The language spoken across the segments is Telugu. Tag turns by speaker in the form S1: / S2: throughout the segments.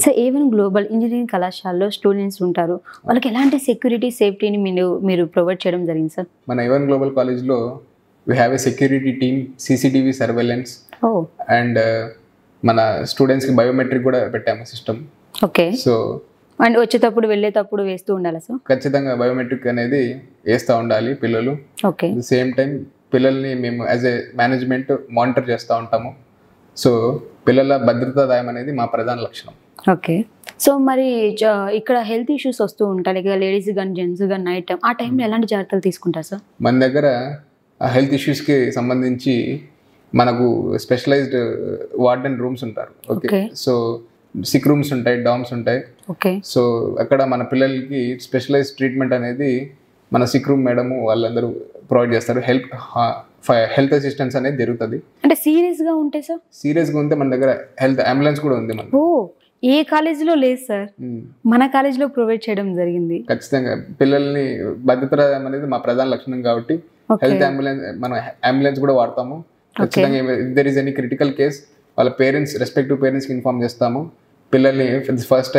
S1: సో ఏవన్ గ్లోబల్ ఇంజనీరింగ్ కళాశాలలో స్టూడెంట్స్ ఉంటారు, వాళ్ళకి ఎలాంటి సెక్యూరిటీ సేఫ్టీని మీరు ప్రొవైడ్ చేయడం జరిగింది సార్?
S2: మన ఏవన్ గ్లోబల్ కాలేజ్లో we have a security team, CCTV surveillance and మన స్టూడెంట్స్కి బయోమెట్రిక్ కూడా పెట్టాము సిస్టమ్.
S1: ఓకే.
S2: సో
S1: అండ్ వచ్చేటప్పుడు వెళ్ళేటప్పుడు వేస్తూ ఉండాలి సార్?
S2: ఖచ్చితంగా బయోమెట్రిక్ అనేది వేస్తూ ఉండాలి పిల్లలు.
S1: ఓకే.
S2: సేమ్ టైం పిల్లల్ని మేము యాజ్ ఏ మేనేజ్మెంట్ మానిటర్ చేస్తూ ఉంటాము. సో పిల్లల భద్రతాదాయం అనేది మా ప్రధాన లక్షణం.
S1: ఓకే. సో మరి ఇక్కడ హెల్త్ ఇష్యూస్ వస్తూ ఉంటాయి, లైక్ లేడీస్ కానీ జెంట్స్ కానీ నైట్ టైం, ఆ టైంలో ఎలాంటి జాగ్రత్తలు తీసుకుంటారు సార్?
S2: మన దగ్గర హెల్త్ ఇష్యూస్కి సంబంధించి మనకు స్పెషలైజ్డ్ వార్డెన్ రూమ్స్ ఉంటారు. ఓకే. సో సిక్ రూమ్స్ ఉంటాయి, డామ్స్ ఉంటాయి.
S1: ఓకే.
S2: సో అక్కడ మన పిల్లలకి స్పెషలైజ్డ్ ట్రీట్మెంట్ అనేది మన సిక్ రూమ్ మేడము వాళ్ళందరూ ప్రొవైడ్ చేస్తారు. హెల్త్ అసిస్టెన్స్ అనేది జరుగుతుంది.
S1: అంటే సీరియస్గా ఉంటే సార్?
S2: సీరియస్గా ఉంటే మన దగ్గర హెల్త్ అంబులెన్స్ కూడా ఉంది. మన
S1: ఏ కాలేజీలో లేదు సార్, మన కాలేజీలో ప్రొవైడ్ చేయడం జరిగింది.
S2: ఖచ్చితంగా పిల్లల్ని భద్రత అనేది మా ప్రధాన లక్షణం కాబట్టి హెల్త్ అంబులెన్స్, మన అంబులెన్స్ కూడా వాడతాము. ఖచ్చితంగా there is any critical case వాళ్ళ పేరెంట్స్, రెస్పెక్టివ్ పేరెంట్స్కి ఇన్ఫార్మ్ చేస్తాము. పిల్లల్ని first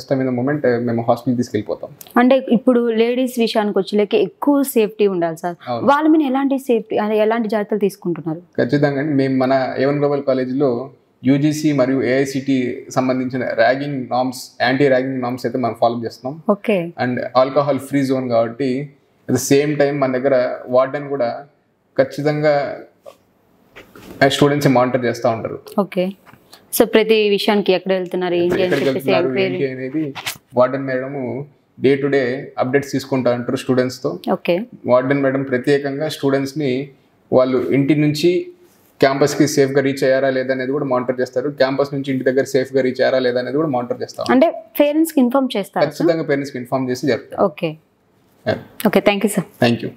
S2: time in the moment మేము హాస్పిటల్ తీసుకెళ్ళిపోతాం.
S1: అంటే ఇప్పుడు లేడీస్ విషయానికి వచ్చేకి ఎక్కువ సేఫ్టీ ఉండాలి సార్, వాళ్ళ మీద ఎలాంటి సేఫ్టీ, ఎలాంటి జాగ్రత్తలు తీసుకుంటున్నారు?
S2: ఖచ్చితంగా మేము మన ఏవన్ గ్లోబల్ కాలేజీలో యూజీసీ మరియు ఏఐసిటి సంబంధించిన ragging norms, anti ragging norms అయితే మనం ఫాలో చేస్తున్నాం.
S1: Okay.
S2: And alcohol free zone కాబట్టి అట్ ద సేమ్ టైం మన దగ్గర వార్డెన్ కూడా ఖచ్చితంగా స్టూడెంట్స్ మానిటర్ చేస్తూ ఉంటారు.
S1: ఓకే. సో ప్రతి విషయానికి ఎక్కడ వెళ్తున్నారు ఏంటి
S2: అనేది warden madam day to day updates తీసుకుంటూ ఉంటారు స్టూడెంట్స్తో.
S1: ఓకే.
S2: వార్డెన్ మేడం ప్రత్యేకంగా స్టూడెంట్స్ని వాళ్ళు ఇంటి నుంచి క్యాంపస్కి సేఫ్గా రీచ్ అయ్యారా లేదా అనేది కూడా మానిటర్ చేస్తారు. క్యాంపస్ నుంచి ఇంటి దగ్గర సేఫ్గా రీచ్ అయ్యారా లేదా అనేది కూడా మానిటర్ చేస్తారు.
S1: అంటే పేరెంట్స్కి ఇన్ఫార్మ్ చేస్తారు?
S2: ఖచ్చితంగా పేరెంట్స్కి ఇన్ఫార్మ్ చేసి జరుగుతారు.
S1: Okay. Okay, thank you sir.
S2: Thank you.